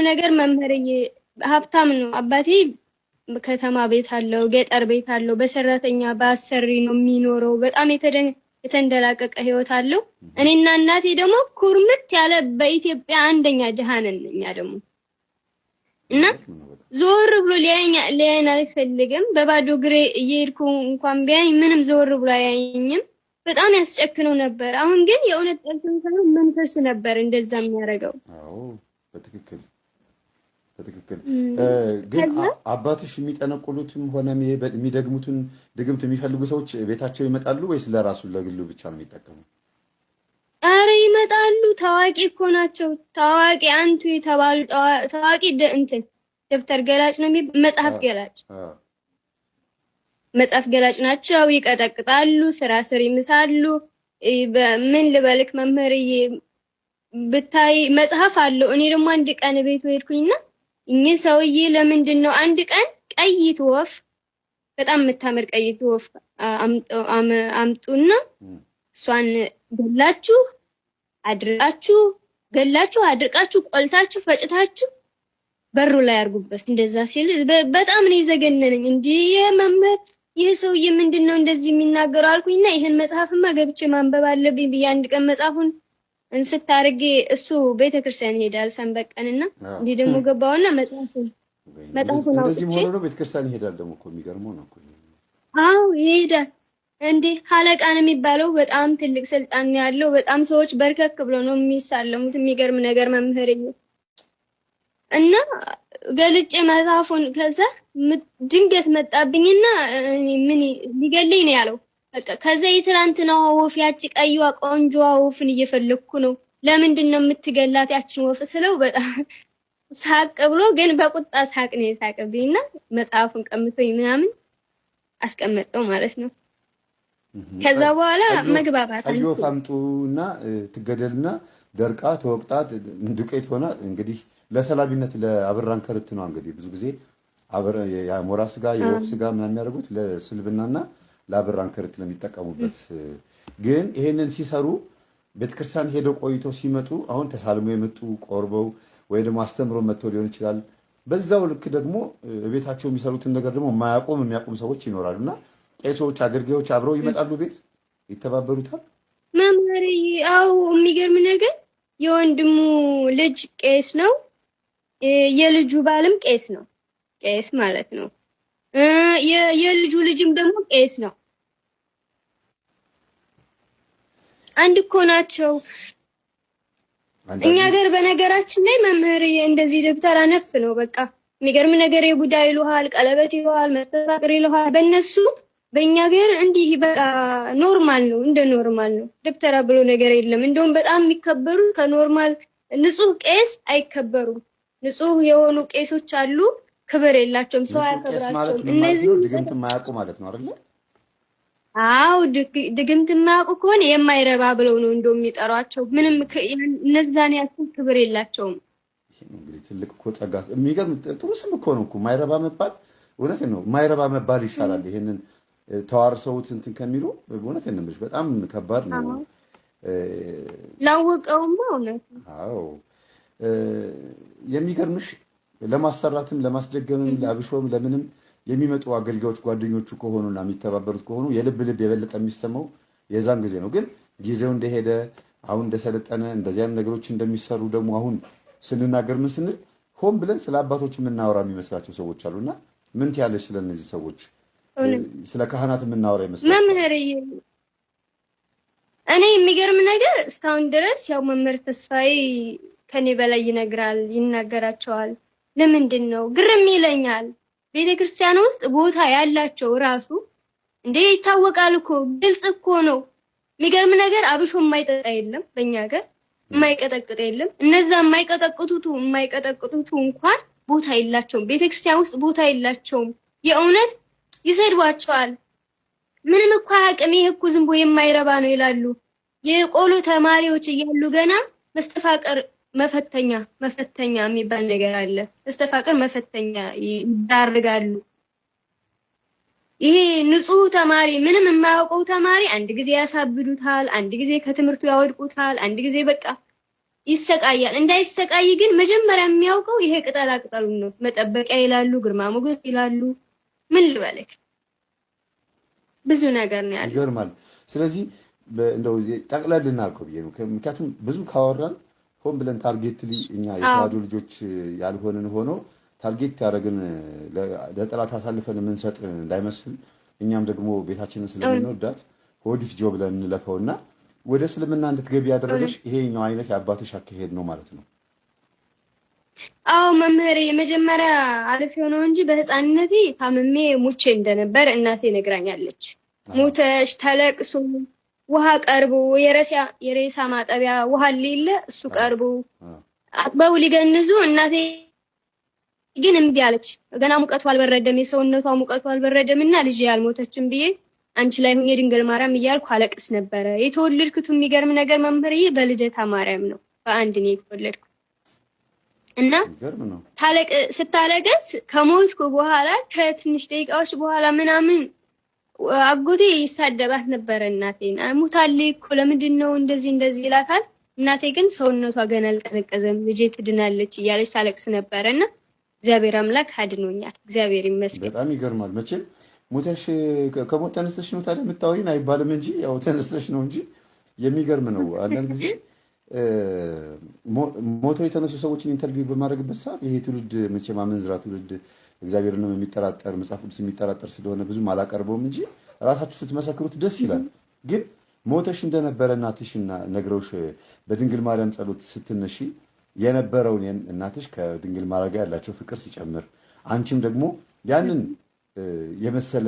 ነገር መምህርዬ ሀብታም ነው አባቴ። ከተማ ቤት አለው፣ ገጠር ቤት አለው፣ በሰራተኛ በአሰሪ ነው የሚኖረው። በጣም የተንደላቀቀ ህይወት አለው። እኔና እናቴ ደግሞ ኩርምት ያለ በኢትዮጵያ አንደኛ ድሃ ነን እኛ ደግሞ እና ዞር ብሎ ሊያየን አይፈልግም። በባዶ እግሬ እየሄድኩ እንኳን ቢያኝ ምንም ዞር ብሎ አያየኝም። በጣም ያስጨክነው ነበር። አሁን ግን የእውነት ጠልቶኝ ሳይሆን መንፈሱ ነበር እንደዛ የሚያደርገው። አዎ በትክክል ግን አባትሽ የሚጠነቁሉትም ሆነ የሚደግሙትን ድግምት የሚፈልጉ ሰዎች ቤታቸው ይመጣሉ ወይስ ለራሱ ለግሉ ብቻ ነው የሚጠቀሙ? አረ ይመጣሉ። ታዋቂ እኮ ናቸው። ታዋቂ አንቱ የተባሉ ታዋቂ እንትን ደብተር ገላጭ ነው መጽሐፍ ገላጭ ናቸው። ይቀጠቅጣሉ፣ ስራ ስር ይምሳሉ። ምን ልበልክ መምህርዬ ብታይ መጽሐፍ አለው። እኔ ደግሞ አንድ ቀን ቤት ሄድኩኝና እኚህ ሰውዬ ለምንድን ነው አንድ ቀን ቀይት ወፍ በጣም የምታምር ቀይት ወፍ አምጡና እሷን ገላችሁ አድርቃችሁ ቆልታችሁ ፈጭታችሁ በሩ ላይ አርጉበት እንደዛ ሲል በጣም ነው የዘገነነኝ። እንዴ መምህር ይህ ሰውዬ ምንድነው እንደዚህ የሚናገረው አልኩኝና ይሄን መጽሐፍማ ገብቼ ማንበብ አለብኝ ብዬ አንድ ቀን መጽሐፉን እንስታርጌ እሱ ቤተክርስቲያን ሄዳል ሰንበቀንና እንዴ ደግሞ ገባውና መጽሐፉን እንደዚህ ሆኖ ነው ቤተክርስቲያን ይሄዳል። ደግሞ እኮ የሚገርመው ነው እኮ። አዎ ይሄዳል እንዴ ሀለቃን የሚባለው በጣም ትልቅ ስልጣን ያለው በጣም ሰዎች በርከክ ብሎ ነው የሚሳለሙት። የሚገርም ነገር መምህርዬ እና ገልጬ መጽሐፉን ከዛ ድንገት መጣብኝና ምን ሊገለኝ ነው ያለው። በቃ ከዛ የትላንትናው ወፍ ያቺ ቀይዋ ቆንጆዋ ወፍን እየፈለኩ ነው። ለምንድን ነው የምትገላት ያቺን ወፍ ስለው በጣም ሳቅ ብሎ ግን በቁጣ ሳቅ ነው የሳቀብኝና መጽሐፉን ቀምቶኝ ምናምን አስቀመጠው ማለት ነው። ከዛ በኋላ መግባባት ቀይ ወፍ አምጡና ትገደልና ደርቃ ተወቅጣ ዱቄት ሆና እንግዲህ ለሰላቢነት ለአብራን ከርት ነው እንግዲህ ብዙ ጊዜ የሞራ ስጋ የወፍ ስጋ ምናምን የሚያደርጉት ለስልብናና ለአብራን ከርት ለሚጠቀሙበት። ግን ይሄንን ሲሰሩ ቤተክርስቲያን ሄደው ቆይተው ሲመጡ አሁን ተሳልሞ የመጡ ቆርበው ወይ ደግሞ አስተምሮ መጥተው ሊሆን ይችላል። በዛው ልክ ደግሞ ቤታቸው የሚሰሩትን ነገር ደግሞ የሚያቆም ሰዎች ይኖራሉና ቄሶች፣ አገልጋዮች አብረው ይመጣሉ፣ ቤት ይተባበሩታል። መምህር አው የሚገርም ነገር የወንድሙ ልጅ ቄስ ነው፣ የልጁ ባልም ቄስ ነው። ቄስ ማለት ነው። የልጁ ልጅም ደግሞ ቄስ ነው። አንድ እኮ ናቸው። እኛ ሀገር በነገራችን ላይ መምህር እንደዚህ ደብተራ ነፍ ነው። በቃ የሚገርም ነገር የቡዳ ይሉሃል፣ ቀለበት ይሉሃል፣ መስተፋቅር ይሉሃል። በእነሱ በእኛ ሀገር እንዲህ በቃ ኖርማል ነው፣ እንደ ኖርማል ነው። ደብተራ ብሎ ነገር የለም። እንደውም በጣም የሚከበሩ ከኖርማል ንጹህ ቄስ አይከበሩም። ንጹህ የሆኑ ቄሶች አሉ፣ ክብር የላቸውም፣ ሰው አያከብራቸውም። እነዚህ ድግምት የማያውቁ ማለት ነው አይደል? አው ድግምት የማያውቁ ከሆነ የማይረባ ብለው ነው እንደው የሚጠሯቸው። ምንም እነዛን ያክል ክብር የላቸውም። እንግዲህ ትልቅ እኮ ጸጋ፣ የሚገርም ጥሩ ስም እኮ ነው እኮ ማይረባ መባል። እውነት ነው፣ ማይረባ መባል ይሻላል። ይሄንን ተዋርሰውት እንትን ከሚሉ እውነት ነው። በጣም ከባድ ነው። ላወቀውም እውነት ነው። አዎ የሚገርምሽ ለማሰራትም ለማስደገምም ለአብሾም ለምንም የሚመጡ አገልጋዮች ጓደኞቹ ከሆኑና የሚተባበሩት ከሆኑ የልብ የበለጠ የሚሰማው የዛን ጊዜ ነው። ግን ጊዜው እንደሄደ አሁን እንደሰለጠነ እንደዚህ አይነት ነገሮች እንደሚሰሩ ደግሞ አሁን ስንናገር ምን ስንል ሆን ብለን ስለ አባቶች የምናወራ የሚመስላቸው ሰዎች አሉና ምን ትያለሽ? ስለ እነዚህ ሰዎች ስለ ካህናት የምናወራ ይመስላል መምህር። እኔ የሚገርም ነገር እስካሁን ድረስ ያው መምህር ተስፋዬ ከኔ በላይ ይናገራቸዋል። ለምንድን ነው ግርም ይለኛል። ቤተክርስቲያን ውስጥ ቦታ ያላቸው ራሱ እንዴ ይታወቃል እኮ ግልጽ እኮ ነው። የሚገርም ነገር አብሾ የማይጠጣ የለም በእኛ ሀገር፣ የማይቀጠቅጥ የለም። እነዛ የማይቀጠቅጡት እንኳን ቦታ የላቸውም። ቤተክርስቲያን ውስጥ ቦታ የላቸውም። የእውነት ይሰድቧቸዋል። ምንም እኮ አቅም ይሄ እኮ ዝም ብሎ የማይረባ ነው ይላሉ። የቆሎ ተማሪዎች እያሉ ገና መፈተኛ የሚባል ነገር አለ። መስተፋቅር መፈተኛ ይዳርጋሉ። ይሄ ንጹህ ተማሪ ምንም የማያውቀው ተማሪ አንድ ጊዜ ያሳብዱታል፣ አንድ ጊዜ ከትምህርቱ ያወድቁታል፣ አንድ ጊዜ በቃ ይሰቃያል። እንዳይሰቃይ ግን መጀመሪያ የሚያውቀው ይሄ ቅጠላ ቅጠሉን ነው። መጠበቂያ ይላሉ፣ ግርማ ሞገስ ይላሉ። ምን ልበልክ ብዙ ነገር ነው ያለው። ይገርማል። ስለዚህ እንደው ጠቅለል እናድርገው ብዬ ነው። ምክንያቱም ብዙ ካወራን ሆን ብለን ታርጌትሊ እኛ የተዋህዶ ልጆች ያልሆንን ሆኖ ታርጌት ያደረግን ለጠላት አሳልፈን የምንሰጥ እንዳይመስል እኛም ደግሞ ቤታችንን ስለምንወዳት ሆዲት ጆ ብለን እንለፈውና ወደ እስልምና እንድትገቢ ያደረገሽ ይሄኛው አይነት የአባትሽ አካሄድ ነው ማለት ነው። አዎ መምህሬ፣ የመጀመሪያ አሪፍ የሆነው እንጂ በህፃንነቴ ታምሜ ሙቼ እንደነበር እናቴ ነግራኛለች። ሞተሽ ተለቅሶ ውሃ ቀርቦ የሬሳ ማጠቢያ ውሃ ሌለ እሱ ቀርቦ አጥበው ሊገንዙ እናቴ ግን እምቢ አለች። ገና ሙቀቱ አልበረደም፣ የሰውነቷ ሙቀቱ አልበረደም እና ልጅ ያልሞተችም ብዬ አንቺ ላይ ሁኜ ድንግል ማርያም እያልኩ አለቅስ ነበረ። የተወለድኩት የሚገርም ነገር መምህርዬ በልደታ ማርያም ነው። በአንድ ነው የተወለድኩት እና ስታለቅስ ከሞትኩ በኋላ ከትንሽ ደቂቃዎች በኋላ ምናምን አጎቴ ይሳደባት ነበረ እናቴን። ሙታለች እኮ ለምንድን ነው እንደዚህ ይላታል። እናቴ ግን ሰውነቷ ገና አልቀዘቀዘም ልጄ ትድናለች እያለች ታለቅስ ነበረና እግዚአብሔር አምላክ አድኖኛል። እግዚአብሔር ይመስገን። በጣም ይገርማል። መቼም ሞተሽ ከሞት ተነስተሽ ነው ታዲያ የምታወሪን አይባልም እንጂ ያው ተነስተሽ ነው እንጂ የሚገርም ነው። አንዳንድ ጊዜ ሞተው የተነሱ ሰዎችን ኢንተርቪው በማድረግበት ሰዓት ይሄ ትውልድ መቼም አመንዝራ ትውልድ እግዚአብሔርንም የሚጠራጠር መጽሐፍ ቅዱስ የሚጠራጠር ስለሆነ ብዙም አላቀርበውም እንጂ ራሳችሁ ስትመሰክሩት ደስ ይላል። ግን ሞተሽ እንደነበረ እናትሽና ነግረውሽ በድንግል ማርያም ጸሎት ስትነሺ የነበረውን እናትሽ ከድንግል ማርያም ጋር ያላቸው ፍቅር ሲጨምር አንቺም ደግሞ ያንን የመሰለ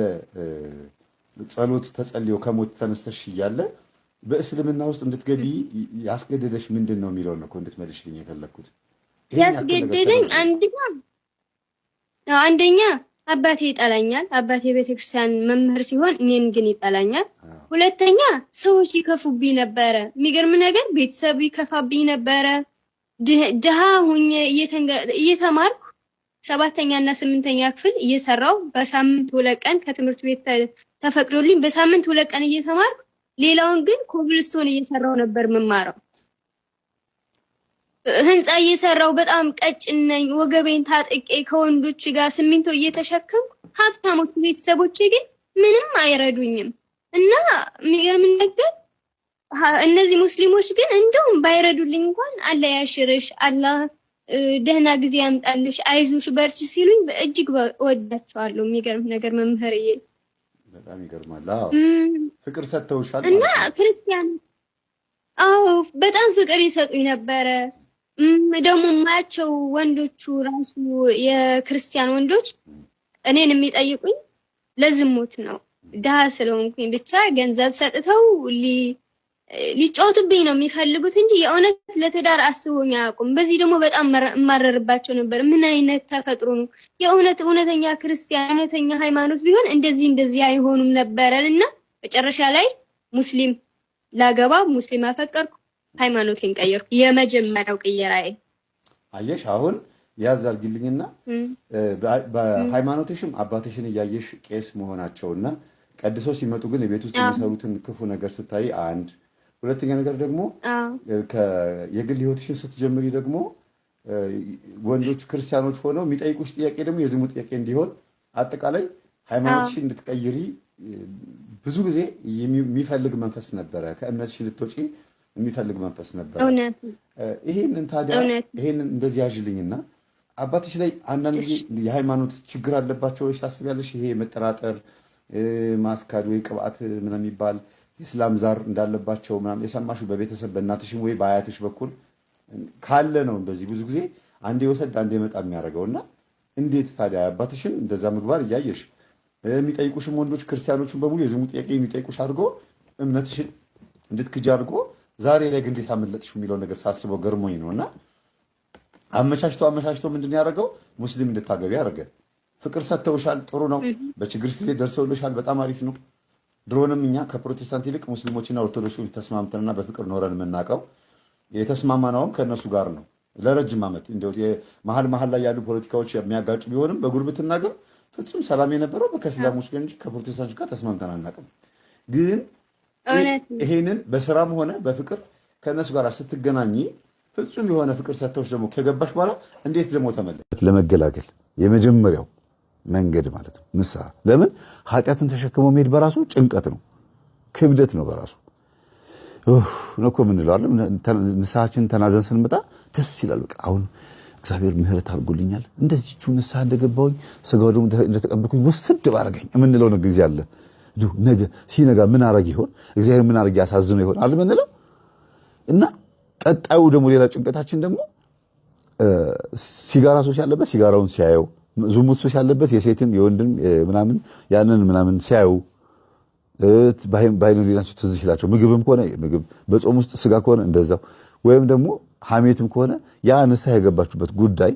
ጸሎት ተጸልዮ ከሞት ተነስተሽ እያለ በእስልምና ውስጥ እንድትገቢ ያስገደደሽ ምንድን ነው የሚለውን ነው እኮ እንድትመልሽልኝ የፈለግኩት። ያስገደደኝ አንደኛ አባቴ ይጠላኛል። አባቴ የቤተክርስቲያን መምህር ሲሆን እኔን ግን ይጠላኛል። ሁለተኛ ሰዎች ይከፉብኝ ነበረ። የሚገርም ነገር ቤተሰብ ይከፋብኝ ነበረ። ድሃ ሁኜ እየተማርኩ 7ኛ እና 8ኛ ክፍል እየሰራው በሳምንት 2 ቀን ከትምህርት ቤት ተፈቅዶልኝ በሳምንት 2 ቀን እየተማርኩ ሌላውን ግን ኮብልስቶን እየሰራው ነበር መማረው። ህንጻ እየሰራው በጣም ቀጭን ነኝ። ወገቤን ታጥቄ ከወንዶች ጋር ሲሚንቶ እየተሸከምኩ ሀብታሞች ቤተሰቦቼ ግን ምንም አይረዱኝም። እና የሚገርም ነገር እነዚህ ሙስሊሞች ግን እንደውም ባይረዱልኝ እንኳን አላህ ያሽርሽ፣ አላህ ደህና ጊዜ ያምጣልሽ፣ አይዞሽ፣ በርቺ ሲሉኝ በእጅግ ወዳቸዋለሁ። የሚገርም ነገር መምህርዬ፣ በጣም ይገርማል። አዎ ፍቅር ሰጥተውሻል እና ክርስቲያን አዎ በጣም ፍቅር ይሰጡኝ ነበረ። ደግሞ ማያቸው ወንዶቹ ራሱ የክርስቲያን ወንዶች እኔን የሚጠይቁኝ ለዝሙት ነው። ድሃ ስለሆንኩኝ ብቻ ገንዘብ ሰጥተው ሊጫወቱብኝ ነው የሚፈልጉት እንጂ የእውነት ለትዳር አስቦኝ አያውቁም። በዚህ ደግሞ በጣም እማረርባቸው ነበር። ምን አይነት ተፈጥሮ ነው? እውነተኛ ክርስቲያን እውነተኛ ሃይማኖት ቢሆን እንደዚህ አይሆኑም ነበረና መጨረሻ ላይ ሙስሊም ላገባ ሙስሊም አፈቀርኩ፣ ሃይማኖቴን ቀየርኩ። የመጀመሪያው ቅየራዬ አየሽ። አሁን ያዝ አድርጊልኝና በሃይማኖትሽም አባትሽን እያየሽ ቄስ መሆናቸውና ቀድሶ ሲመጡ ግን የቤት ውስጥ የሚሰሩትን ክፉ ነገር ስታይ አንድ፣ ሁለተኛ ነገር ደግሞ የግል ህይወትሽን ስትጀምሪ ደግሞ ወንዶች ክርስቲያኖች ሆነው የሚጠይቁሽ ጥያቄ ደግሞ የዝሙት ጥያቄ እንዲሆን አጠቃላይ ሃይማኖትሽን እንድትቀይሪ ብዙ ጊዜ የሚፈልግ መንፈስ ነበረ። ከእምነትሽ ልትወጪ የሚፈልግ መንፈስ ነበረ። ይሄንን ታዲያ ይሄንን እንደዚህ ያዥልኝና አባትሽ ላይ አንዳንድ ጊዜ የሃይማኖት ችግር አለባቸው ወይ ታስቢያለሽ? ይሄ መጠራጠር ማስካድ ወይ ቅብአት ምን የሚባል የእስላም ዛር እንዳለባቸው ምናምን የሰማሽው በቤተሰብ በእናትሽም ወይ በአያትሽ በኩል ካለ ነው እንደዚህ ብዙ ጊዜ አንዴ ወሰድ አንዴ መጣ የሚያደርገውና እንዴት ታዲያ አባትሽን እንደዛ ምግባር እያየሽ የሚጠይቁሽም ወንዶች ክርስቲያኖችን በሙሉ የዝሙት ጥያቄ የሚጠይቁሽ አድርጎ እምነትሽን እንድትክጂ አድርጎ ዛሬ ላይ ግን እንዴት አመለጥሽ የሚለው ነገር ሳስበው ገርሞኝ ነውና አመቻችቶ ምንድን ያደረገው ሙስሊም እንድታገቢ ያደረገ። ፍቅር ሰጥተውሻል፣ ጥሩ ነው። በችግርሽ ጊዜ ደርሰውልሻል፣ በጣም አሪፍ ነው። ድሮንም እኛ ከፕሮቴስታንት ይልቅ ሙስሊሞችና ኦርቶዶክሶች ተስማምተንና በፍቅር ኖረን የምናውቀው የተስማማናውም ከእነሱ ጋር ነው ለረጅም ዓመት። እንደው መሀል ላይ ያሉ ፖለቲካዎች የሚያጋጩ ቢሆንም በጉርብትና ግን ፍጹም ሰላም የነበረው ከእስላሞች ጋር እንጂ ከፕሮቴስታንቶች ጋር ተስማምተን አናውቅም። ግን ይሄንን በስራም ሆነ በፍቅር ከእነሱ ጋር ስትገናኝ ፍጹም የሆነ ፍቅር ሰጥተውሽ ደግሞ ከገባሽ በኋላ እንዴት ደግሞ ተመለስ ለመገላገል የመጀመሪያው መንገድ ማለት ነው ንስሐ። ለምን ኃጢአትን ተሸክሞ መሄድ በራሱ ጭንቀት ነው፣ ክብደት ነው በራሱ ነው እኮ የምንለው አይደል? ንስሐችን ተናዘን ስንመጣ ደስ ይላል። በቃ አሁን እግዚአብሔር ምህረት አድርጎልኛል፣ እንደዚህቹ ንስሐ እንደገባሁኝ ስጋው ደግሞ እንደተቀበልኩኝ ወስድ ባረገኝ የምንለው ነው ጊዜ አለ። ነገ ሲነጋ ምን አረግ ይሆን እግዚአብሔር ምን አረግ ያሳዝነው ይሆን አለ የምንለው እና ቀጣዩ ደግሞ ሌላ ጭንቀታችን ደግሞ ሲጋራ ሱስ ያለበት ሲጋራውን ሲያየው፣ ዝሙት ሱስ ያለበት የሴትን የወንድን ምናምን ያንን ምናምን ሲያዩ ባይኑ ሊናቸው ትዝ ይላቸው። ምግብም ከሆነ ምግብ፣ በጾም ውስጥ ስጋ ከሆነ እንደዛው፣ ወይም ደግሞ ሐሜትም ከሆነ ያ ንስሐ የገባችሁበት ጉዳይ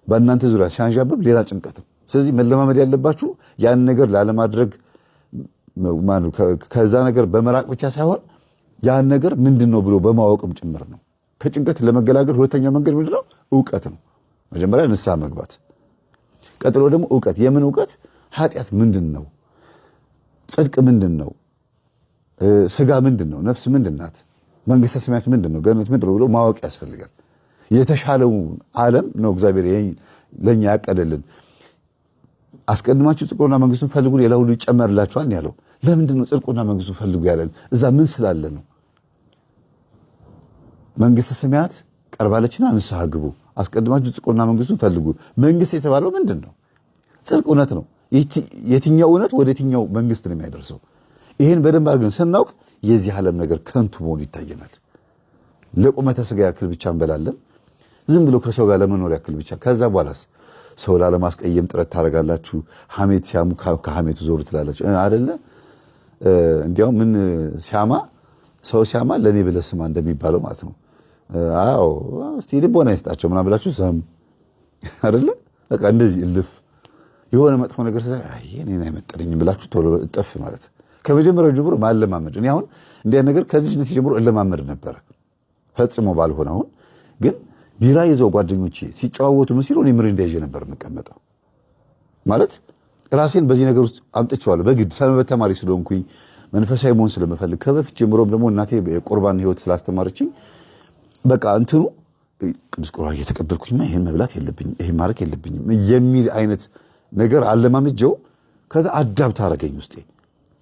በእናንተ ዙሪያ ሲያንዣብብ ሌላ ጭንቀት። ስለዚህ መለማመድ ያለባችሁ ያን ነገር ላለማድረግ ከዛ ነገር በመራቅ ብቻ ሳይሆን ያን ነገር ምንድነው ብሎ በማወቅም ጭምር ነው። ከጭንቀት ለመገላገል ሁለተኛ መንገድ ምንድነው? ዕውቀት ነው። መጀመሪያ ንስሐ መግባት፣ ቀጥሎ ደግሞ ዕውቀት። የምን ዕውቀት? ኃጢአት ምንድነው? ጽድቅ ምንድነው? ስጋ ምንድነው? ነፍስ ምንድናት? መንግስተ ሰማያት ምንድነው? ገነት ምንድነው ብሎ ማወቅ ያስፈልጋል። የተሻለው ዓለም ነው እግዚአብሔር ለኛ ያቀደልን። አስቀድማችሁ ጽድቁና መንግስቱን ፈልጉ ሌላ ሁሉ ይጨመርላችኋል ያለው። ለምንድን ነው ጽድቁና መንግስቱን ፈልጉ ያለን? እዛ ምን ስላለ ነው? መንግስተ ሰማያት ቀርባለችና ንስሐ ግቡ፣ አስቀድማችሁ ጽድቁና መንግስቱን ፈልጉ። መንግስት የተባለው ምንድን ነው? ጽድቅ፣ እውነት ነው። የትኛው እውነት ወደ የትኛው መንግስት ነው የሚያደርሰው? ይሄን በደንብ አድርገን ስናውቅ የዚህ ዓለም ነገር ከንቱ መሆኑ ይታየናል። ለቁመተ ስጋ ያክል ብቻ እንበላለን፣ ዝም ብሎ ከሰው ጋር ለመኖር ያክል ብቻ። ከዛ በኋላስ ሰው ላለማስቀየም ጥረት ታደርጋላችሁ። ሐሜት ሲያሙ ከሐሜቱ ዞር ትላላችሁ አይደለ? እንዲያው ምን ሲያማ ሰው ሲያማ ለኔ ብለህ ስማ እንደሚባለው ማለት ነው። አዎ እስቲ ልቦና ይስጣቸው ምናምን ብላችሁ ሰም አይደለ? በቃ እንደዚህ እልፍ የሆነ መጥፎ ነገር አይ እኔን አይመጥነኝም ብላችሁ ቶሎ እጥፍ ማለት ከመጀመሪያው ጀምሮ ማለማመድ። እኔ አሁን እንዲያ ነገር ከልጅነት ጀምሮ እለማመድ ነበረ፣ ፈጽሞ ባልሆነ አሁን ግን ቢራ ይዘው ጓደኞቼ ሲጨዋወቱ ምን ሲሉ እኔ ምሪንዳ ይዤ ነበር የምቀመጠው። ማለት ራሴን በዚህ ነገር ውስጥ አምጥቼዋለሁ በግድ ሰንበት ተማሪ ስለሆንኩኝ መንፈሳዊ መሆን ስለምፈልግ ከበፊት ጀምሮም ደግሞ እናቴ የቁርባን ሕይወት ስላስተማረችኝ በቃ እንትኑ ቅዱስ ቁርባን እየተቀበልኩኝማ ይሄን መብላት የለብኝም ይሄን ማድረግ የለብኝም የሚል አይነት ነገር አለማመጀው። ከዛ አዳብት አደረገኝ ውስጤ።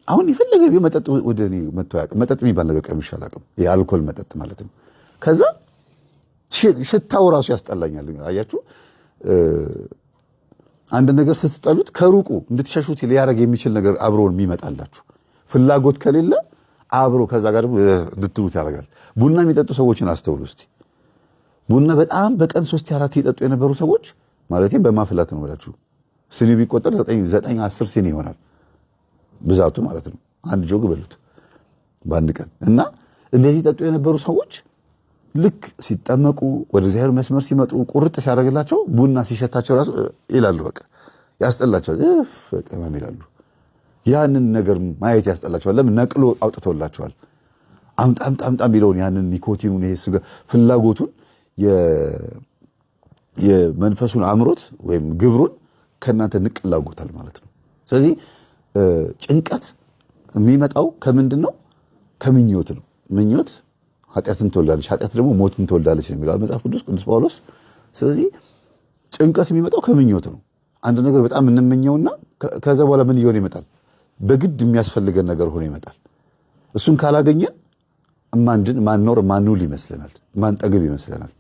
አሁን የፈለገ ቢሆን መጠጥ ወደ እኔ መጥቶ አያውቅም። መጠጥ የሚባል ነገር ቀምሼ አላውቅም፣ የአልኮል መጠጥ ማለት ነው። ከዛ ሽታው ራሱ ያስጠላኛል። አያችሁ፣ አንድ ነገር ስትጠሉት ከሩቁ እንድትሸሹት ሊያደርግ የሚችል ነገር አብሮን የሚመጣላችሁ ፍላጎት ከሌለ አብሮ ከዛ ጋር ደግሞ እንድትሉት ያደርጋል። ቡና የሚጠጡ ሰዎችን አስተውሉ እስቲ። ቡና በጣም በቀን 3-4 ይጠጡ የነበሩ ሰዎች ማለት በማፍላት ነው ብላችሁ ስኒ ቢቆጠር 9-10 ስኒ ይሆናል ብዛቱ ማለት ነው። አንድ ጆግ በሉት በአንድ ቀን። እና እንደዚህ ይጠጡ የነበሩ ሰዎች ልክ ሲጠመቁ ወደ እግዚአብሔር መስመር ሲመጡ ቁርጥ ሲያደርግላቸው ቡና ሲሸታቸው ራሱ ይላሉ፣ በቃ ያስጠላቸዋል፣ በጣም ይላሉ። ያንን ነገር ማየት ያስጠላቸዋል። ለምን? ነቅሎ አውጥቶላቸዋል። አምጣ ቢለውን ያንን ኒኮቲኑን ይሄ ስጋ ፍላጎቱን የመንፈሱን አምሮት ወይም ግብሩን ከእናንተ ንቅላጎታል ማለት ነው። ስለዚህ ጭንቀት የሚመጣው ከምንድን ነው? ከምኞት ነው። ምኞት ኃጢአትን ትወልዳለች፣ ኃጢአት ደግሞ ሞትን ትወልዳለች ነው የሚለው መጽሐፍ ቅዱስ ቅዱስ ጳውሎስ። ስለዚህ ጭንቀት የሚመጣው ከምኞት ነው። አንድ ነገር በጣም እንመኘውና ከዛ በኋላ ምን እየሆነ ይመጣል? በግድ የሚያስፈልገን ነገር ሆኖ ይመጣል። እሱን ካላገኘን ማንኖር ማንውል ይመስለናል፣ ማንጠግብ ይመስለናል።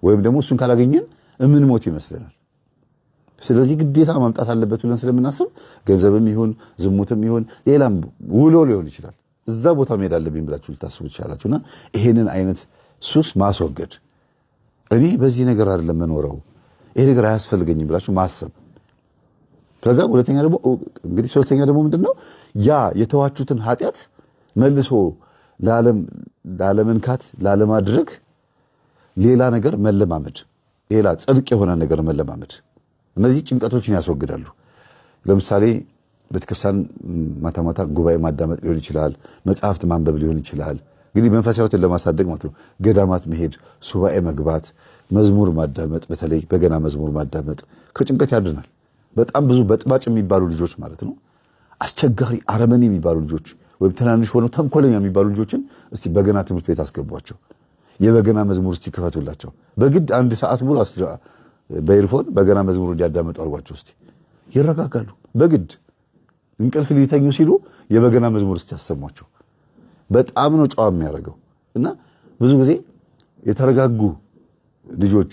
ወይም ደግሞ እሱን ካላገኘን እምንሞት ይመስለናል። ስለዚህ ግዴታ ማምጣት አለበት ብለን ስለምናስብ ገንዘብም ይሁን ዝሙትም ይሁን ሌላም ውሎ ሊሆን ይችላል እዛ ቦታ መሄድ አለብኝ ብላችሁ ልታስቡ ትችላላችሁና ይሄንን አይነት ሱስ ማስወገድ፣ እኔ በዚህ ነገር አይደለም መኖረው ይሄ ነገር አያስፈልገኝም ብላችሁ ማሰብ። ከዛ ሁለተኛ ደግሞ እንግዲህ ሶስተኛ ደግሞ ምንድነው? ያ የተዋችሁትን ኃጢአት መልሶ ላለመንካት ላለማድረግ ሌላ ነገር መለማመድ፣ ሌላ ጽድቅ የሆነ ነገር መለማመድ። እነዚህ ጭንቀቶችን ያስወግዳሉ። ለምሳሌ ቤተክርስቲያን ማታ ማታ ጉባኤ ማዳመጥ ሊሆን ይችላል፣ መጽሐፍት ማንበብ ሊሆን ይችላል። እንግዲህ መንፈሳዊነትን ለማሳደግ ማለት ነው። ገዳማት መሄድ፣ ሱባኤ መግባት፣ መዝሙር ማዳመጥ፣ በተለይ በገና መዝሙር ማዳመጥ ከጭንቀት ያድናል። በጣም ብዙ በጥባጭ የሚባሉ ልጆች ማለት ነው፣ አስቸጋሪ አረመኔ የሚባሉ ልጆች ወይም ትናንሽ ሆነው ተንኮለኛ የሚባሉ ልጆችን እስቲ በገና ትምህርት ቤት አስገቧቸው። የበገና መዝሙር እስቲ ክፈቱላቸው። በግድ 1 ሰዓት ሙሉ በኤርፎን በገና መዝሙር እንዲያዳምጡ አድርጓቸው እስቲ ይረጋጋሉ። በግድ እንቅልፍ ሊተኙ ሲሉ የበገና መዝሙር እስቲ ያሰሟቸው። በጣም ነው ጨዋ የሚያደርገው። እና ብዙ ጊዜ የተረጋጉ ልጆች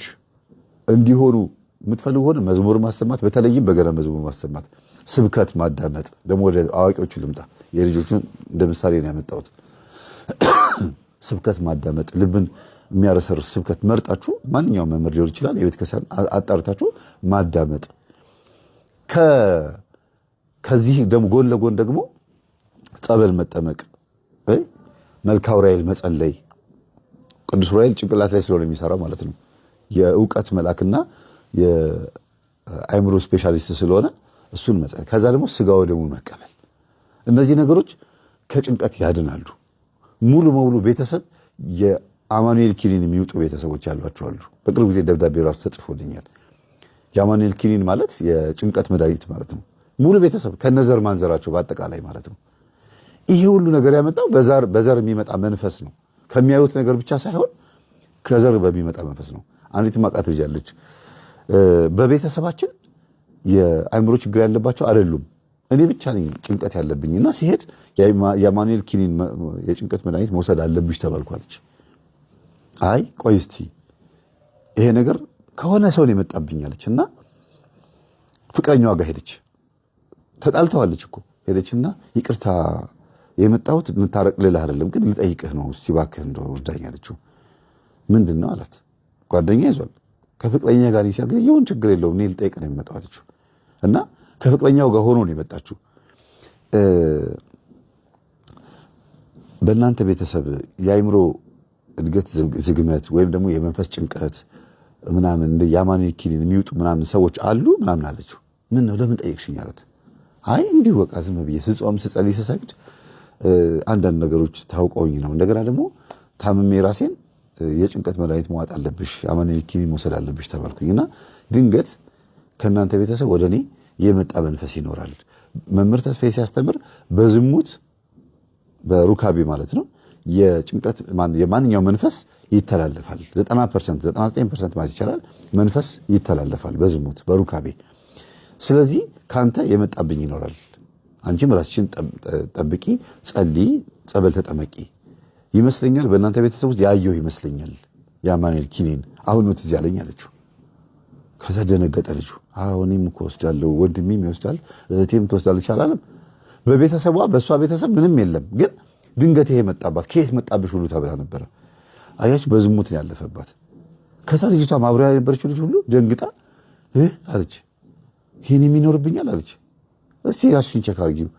እንዲሆኑ የምትፈልጉ ሆነ መዝሙር ማሰማት፣ በተለይም በገና መዝሙር ማሰማት፣ ስብከት ማዳመጥ። ደግሞ ወደ አዋቂዎቹ ልምጣ። የልጆቹን እንደ ምሳሌ ነው ያመጣሁት። ስብከት ማዳመጥ፣ ልብን የሚያረሰርስ ስብከት መርጣችሁ ማንኛውም መምህር ሊሆን ይችላል፣ የቤተ ክርስቲያን አጣርታችሁ ማዳመጥ። ከዚህ ደግሞ ጎን ለጎን ደግሞ ጸበል መጠመቅ፣ መልክአ ዑራኤል መጸለይ። ቅዱስ ዑራኤል ጭንቅላት ላይ ስለሆነ የሚሰራው ማለት ነው። የእውቀት መልአክና የአእምሮ ስፔሻሊስት ስለሆነ እሱን መጸለይ። ከዛ ደግሞ ስጋ ወደሙ መቀበል። እነዚህ ነገሮች ከጭንቀት ያድናሉ። ሙሉ በሙሉ ቤተሰብ የአማኑኤል ኪኒን የሚውጡ ቤተሰቦች ያሏቸው አሉ። በቅርብ ጊዜ ደብዳቤ ራሱ ተጽፎልኛል። የአማኑኤል ኪኒን ማለት የጭንቀት መድኃኒት ማለት ነው። ሙሉ ቤተሰብ ከነዘር ማንዘራቸው በአጠቃላይ ማለት ነው። ይሄ ሁሉ ነገር ያመጣው በዘር የሚመጣ መንፈስ ነው። ከሚያዩት ነገር ብቻ ሳይሆን ከዘር በሚመጣ መንፈስ ነው። አንዲት ማቃት ልጅ አለች። በቤተሰባችን የአእምሮ ችግር ያለባቸው አይደሉም፣ እኔ ብቻ ነኝ ጭንቀት ያለብኝና ሲሄድ የአማኑኤል ኪኒን የጭንቀት መድኃኒት መውሰድ አለብሽ ተባልኳለች። አይ ቆይ እስቲ ይሄ ነገር ከሆነ ሰው ነው የመጣብኛለች እና ፍቅረኛዋ ጋር ሄደች። ተጣልተዋለች እኮ ሄደችና ይቅርታ የመጣሁት እንታረቅ ልልህ አይደለም ግን ልጠይቅህ ነው እስቲ እባክህ እንደው እርዳኝ አለችው። ምንድን ነው አላት። ጓደኛ ይዟል ከፍቅረኛ ጋር ሲያግዝ ይሁን ችግር የለውም እኔ ልጠይቅ ነው የመጣው አለችው። እና ከፍቅረኛው ጋር ሆኖ ነው የመጣችው። በእናንተ ቤተሰብ የአእምሮ እድገት ዝግመት ወይም ደግሞ የመንፈስ ጭንቀት ምናምን እንደ የአማኑኤል ኪኒን የሚውጡ ምናምን ሰዎች አሉ ምናምን አለችው። ምን ነው ለምን ጠየቅሽኝ አላት። አይ እንዲሁ በቃ ዝም ብዬ ስጾም ስጸልይ ስሰግድ አንዳንድ ነገሮች ታውቀውኝ ነው። እንደገና ደግሞ ታምሜ ራሴን የጭንቀት መድኃኒት መዋጥ አለብሽ የአማኑኤል ኪኒን መውሰድ አለብሽ ተባልኩኝና ድንገት ከእናንተ ቤተሰብ ወደ እኔ የመጣ መንፈስ ይኖራል። መምህር ተስፋዬ ሲያስተምር በዝሙት በሩካቤ ማለት ነው የጭንቀት የማንኛው መንፈስ ይተላለፋል። 90% 99% ማለት ይቻላል መንፈስ ይተላለፋል በዝሙት በሩካቤ። ስለዚህ ካንተ የመጣብኝ ይኖራል። አንቺም ራስሽን ጠብቂ፣ ጸልይ፣ ጸበል ተጠመቂ። ይመስለኛል በእናንተ ቤተሰብ ውስጥ ያየው ይመስለኛል የአማኑኤል ኪኒን አሁን ነው ትዝ ያለኝ አለችው። ከዛ ደነገጠ ልጁ። አዎ እኔም እኮ ወስዳለሁ፣ ወንድሜም ይወስዳል፣ እህቴም ትወስዳለች አላለም። በቤተሰቧ በእሷ ቤተሰብ ምንም የለም፣ ግን ድንገት ይሄ መጣባት። ከየት መጣብሽ ሁሉ ተብላ ነበረ። አያችሁ በዝሙት ነው ያለፈባት። ከዛ ልጅቷ ማብሪያ የነበረችው ልጅ ሁሉ ደንግጣ አለች ይሄን የሚኖርብኛል አለች። እስቲ ያሽን ቼክ አድርጊው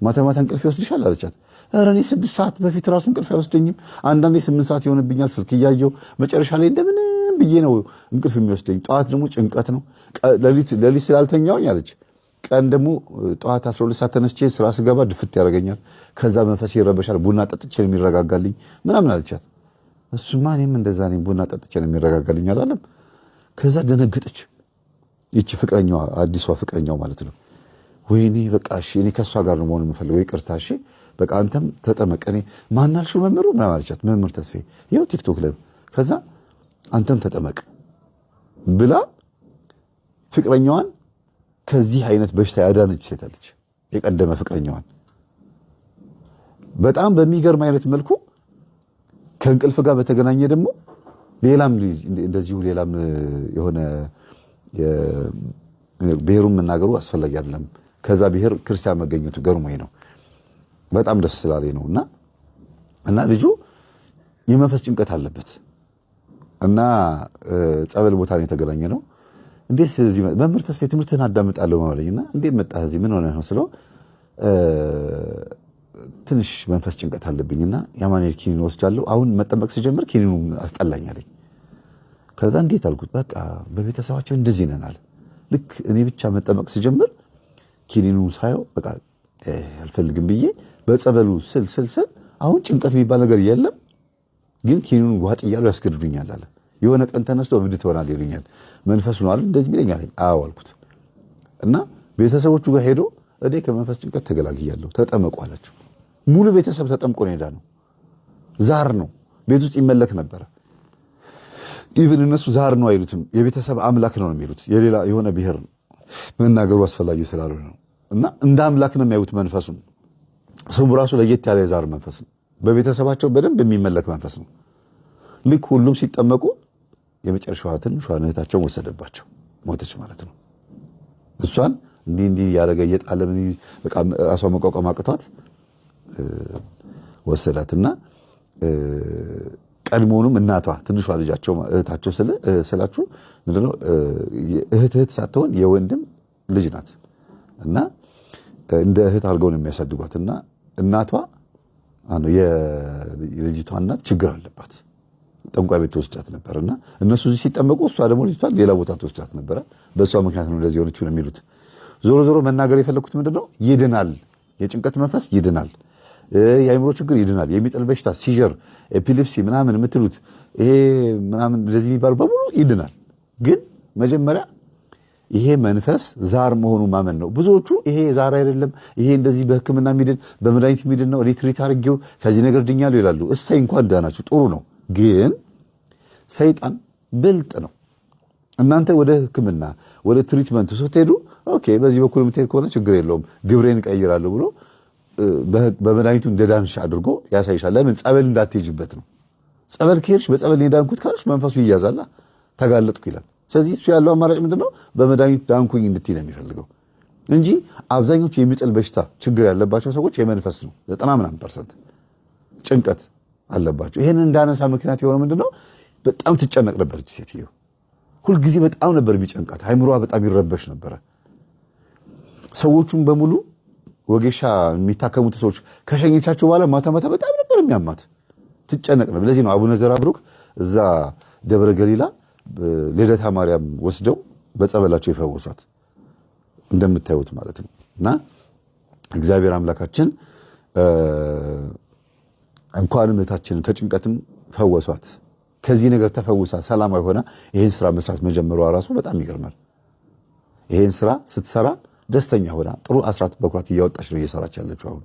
ማታ ማታ እንቅልፍ ይወስድሻል አለቻት። ኧረ እኔ 6 ሰዓት በፊት ራሱ እንቅልፍ አይወስደኝም፣ አንዳንዴ 8 ሰዓት ይሆንብኛል ስልክ እያየሁ መጨረሻ ላይ እንደምንም ብዬ ነው እንቅልፍ የሚወስደኝ። ጠዋት ደግሞ ጭንቀት ነው፣ ሌሊት ስላልተኛውኝ አለች። ቀን ደግሞ ጠዋት 12 ሰዓት ተነስቼ ስራ ስገባ ድፍት ያደርገኛል፣ ከዛ መንፈስ ይረበሻል፣ ቡና ጠጥቼ ነው የሚረጋጋልኝ ምናምን አለቻት። እሱማ እኔም እንደዛ ነኝ፣ ቡና ጠጥቼ ነው የሚረጋጋልኝ አላለም። ከዛ ደነገጠች። ይቺ ፍቅረኛዋ አዲሷ ፍቅረኛው ማለት ነው። ወይኔ በቃ እሺ እኔ ከሷ ጋር ነው መሆን የምፈልገው፣ ይቅርታ እሺ በቃ አንተም ተጠመቅ። እኔ ማናልሽው መምህሩ ምናምን አለቻት። መምህር ተስፋዬ ይኸው ቲክቶክ ላይ። ከዛ አንተም ተጠመቅ ብላ ፍቅረኛዋን ከዚህ አይነት በሽታ ያዳነች ሴት አለች። የቀደመ ፍቅረኛዋን በጣም በሚገርም አይነት መልኩ ከእንቅልፍ ጋር በተገናኘ ደግሞ ሌላም እንደዚሁ ሌላም የሆነ ብሔሩን መናገሩ አስፈላጊ አይደለም። ከዛ ብሔር ክርስቲያን መገኘቱ ገርሞኝ ነው፣ በጣም ደስ ስላለኝ ነው። እና ልጁ የመንፈስ ጭንቀት አለበት እና ጸበል ቦታ ነው የተገናኘ ነው። እንዴት እዚህ መምህር ተስፋዬ ትምህርትህን አዳምጣለሁ ማለኝና እንዴት መጣህ እዚህ ምን ሆነህ ነው ስለው ትንሽ መንፈስ ጭንቀት አለብኝና የአማኑኤል ኪኒን ወስጃለሁ፣ አሁን መጠመቅ ስጀምር ኪኒኑን አስጠላኝ አለኝ። ከዛ እንዴት አልኩት። በቃ በቤተሰባችን እንደዚህ ነን አለ። ልክ እኔ ብቻ መጠመቅ ስጀምር ኪኒኑ ሳየው በቃ አልፈልግም ብዬ በጸበሉ ስል አሁን ጭንቀት የሚባል ነገር የለም፣ ግን ኪኒኑን ዋጥ እያሉ ያስገድዱኛል አለ። የሆነ ቀን ተነስቶ እብድ ትሆናል ይሉኛል፣ መንፈሱ ነው አለ እንደዚህ ይለኛል። አዎ አልኩት እና ቤተሰቦቹ ጋር ሄዶ እኔ ከመንፈስ ጭንቀት ተገላግያለሁ ተጠመቁ አላቸው። ሙሉ ቤተሰብ ተጠምቆ ነው ሄዳ ነው። ዛር ነው ቤት ውስጥ ይመለክ ነበረ። ኢቭን እነሱ ዛር ነው አይሉትም፣ የቤተሰብ አምላክ ነው የሚሉት። የሌላ የሆነ ብሔር መናገሩ አስፈላጊ ስላልሆነ ነው። እና እንደ አምላክ ነው የሚያዩት መንፈሱን። ስሙ ራሱ ለየት ያለ የዛር መንፈስ ነው። በቤተሰባቸው በደንብ የሚመለክ መንፈስ ነው። ልክ ሁሉም ሲጠመቁ የመጨረሻዋ ትንሿ እህታቸውን ወሰደባቸው፣ ሞተች ማለት ነው። እሷን እንዲህ ያደረገ እየጣለ በቃ ራሷ መቋቋም አቅቷት ወሰዳትና ቀድሞውንም እናቷ ትንሿ ልጃቸው እህታቸው ስላችሁ ምንድነው እህት ሳትሆን የወንድም ልጅ ናት እና እንደ እህት አድርገው ነው የሚያሳድጓትና እናቷ የልጅቷ እናት ችግር አለባት። ጠንቋይ ቤት ተወስዳት ነበርና እነሱ እዚህ ሲጠመቁ እሷ ደግሞ ልጅቷን ሌላ ቦታ ተወስዳት ነበር። በእሷ ምክንያት ነው እንደዚህ ሆነችው ነው የሚሉት። ዞሮ ዞሮ መናገር የፈለኩት ምንድነው ይድናል፣ የጭንቀት መንፈስ ይድናል፣ የአይምሮ ችግር ይድናል፣ የሚጥል በሽታ ሲጀር፣ ኤፒሌፕሲ ምናምን የምትሉት ይሄ ምናምን እንደዚህ የሚባሉ በሙሉ ይድናል። ግን መጀመሪያ ይሄ መንፈስ ዛር መሆኑ ማመን ነው። ብዙዎቹ ይሄ ዛር አይደለም፣ ይሄ እንደዚህ በሕክምና የሚድን በመድኃኒት የሚድን ነው፣ ሪትሪት አድርጌው ከዚህ ነገር ድኛለሁ ይላሉ። እሰይ እንኳን ዳናችሁ፣ ጥሩ ነው። ግን ሰይጣን ብልጥ ነው። እናንተ ወደ ሕክምና ወደ ትሪትመንት ስትሄዱ ኦኬ፣ በዚህ በኩል የምትሄድ ከሆነ ችግር የለውም ግብሬን እቀይራለሁ ብሎ በመድኃኒቱ እንደዳንሽ አድርጎ ያሳይሻል። ለምን? ጸበል እንዳትሄጅበት ነው። ጸበል ከሄድሽ በጸበል የዳንኩት ካልሽ መንፈሱ ይያዛላ፣ ተጋለጥኩ ይላል። ስለዚህ እሱ ያለው አማራጭ ምንድነው? በመድኃኒት ዳንኩኝ እንድትይ ነው የሚፈልገው እንጂ አብዛኞቹ የሚጥል በሽታ ችግር ያለባቸው ሰዎች የመንፈስ ነው። 90% ጭንቀት አለባቸው። ይሄንን እንዳነሳ ምክንያት የሆነ ምንድነው? በጣም ትጨነቅ ነበር እቺ ሴትዮ። ሁልጊዜ በጣም ነበር የሚጨንቃት፣ አይምሮዋ በጣም ይረበሽ ነበረ። ሰዎቹም በሙሉ ወጌሻ የሚታከሙት ሰዎች ከሸኘቻቸው በኋላ ማታ ማታ በጣም ነበር የሚያማት፣ ትጨነቅ ነበር። ለዚህ ነው አቡነ ዘራብሩክ እዛ ደብረ ገሊላ ልደታ ማርያም ወስደው በጸበላቸው የፈወሷት እንደምታዩት ማለት ነው። እና እግዚአብሔር አምላካችን እንኳንም እህታችንን ከጭንቀትም ፈወሷት። ከዚህ ነገር ተፈውሳ ሰላማዊ ሆና ይሄን ስራ መስራት መጀመሯ ራሱ በጣም ይገርማል። ይሄን ስራ ስትሰራ ደስተኛ ሆና ጥሩ አስራት በኩራት እያወጣች ነው እየሰራች ያለችው። አሁን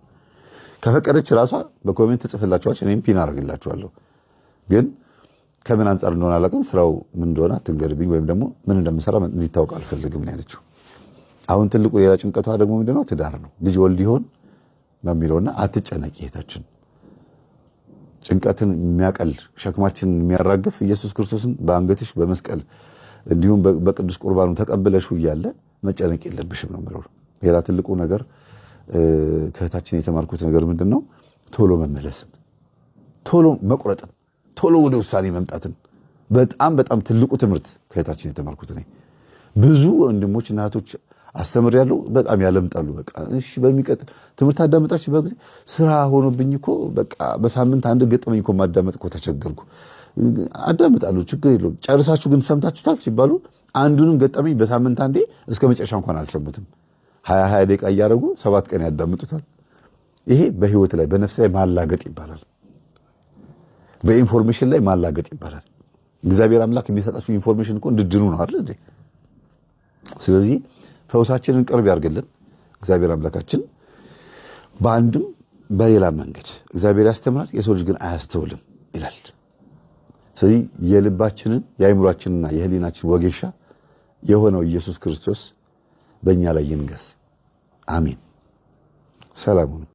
ከፈቀደች ራሷ በኮሜንት ጽፍላችኋለች፣ እኔም ፒን አደርግላችኋለሁ። ግን ከምን አንጻር እንደሆነ አላውቅም፣ ስራው ምን እንደሆነ አትንገርብኝ፣ ወይም ደግሞ ምን እንደምሰራ እንዲታወቅ አልፈልግም ነው ያለችው። አሁን ትልቁ ሌላ ጭንቀቷ ደግሞ ምንድነው? ትዳር ነው። ልጅ ወልድ ይሆን ነው የሚለውና አትጨነቂ እህታችን። ጭንቀትን የሚያቀል ሸክማችንን የሚያራግፍ ኢየሱስ ክርስቶስን በአንገትሽ በመስቀል እንዲሁም በቅዱስ ቁርባኑ ተቀብለሽው እያለ መጨነቅ የለብሽም ነው የምለው። ሌላ ትልቁ ነገር ከእህታችን የተማርኩት ነገር ምንድነው? ቶሎ መመለስን፣ ቶሎ መቁረጥን፣ ቶሎ ወደ ውሳኔ መምጣትን በጣም በጣም ትልቁ ትምህርት ከእህታችን የተማርኩት እኔ። ብዙ ወንድሞች እና እህቶች አስተምሬያለሁ፣ በጣም ያለምጣሉ። በቃ እሺ በሚቀጥል ትምህርት አዳመጣች በጊዜ ስራ ሆኖብኝ እኮ በቃ በሳምንት አንድ ገጠመኝ እኮ ማዳመጥ እኮ ተቸገርኩ። አዳምጣለሁ፣ ችግር የለውም። ጨርሳችሁ ግን ሰምታችሁታል ሲባሉ አንዱንም ገጠመኝ በሳምንት አንዴ እስከ መጨረሻ እንኳን አልሰሙትም። 20 ደቂቃ እያደረጉ 7 ቀን ያዳምጡታል። ይሄ በህይወት ላይ በነፍስ ላይ ማላገጥ ይባላል። በኢንፎርሜሽን ላይ ማላገጥ ይባላል። እግዚአብሔር አምላክ የሚሰጣችሁ ኢንፎርሜሽን እኮ እንድድኑ ነው አይደል እንዴ? ስለዚህ ፈውሳችንን ቅርብ ያርግልን እግዚአብሔር አምላካችን። በአንድም በሌላ መንገድ እግዚአብሔር ያስተምራል፣ የሰው ልጅ ግን አያስተውልም ይላል። ስለዚህ የልባችንን የአይምሯችንና የህሊናችን ወጌሻ የሆነው ኢየሱስ ክርስቶስ በእኛ ላይ ይንገስ። አሜን። ሰላም ሁኑ።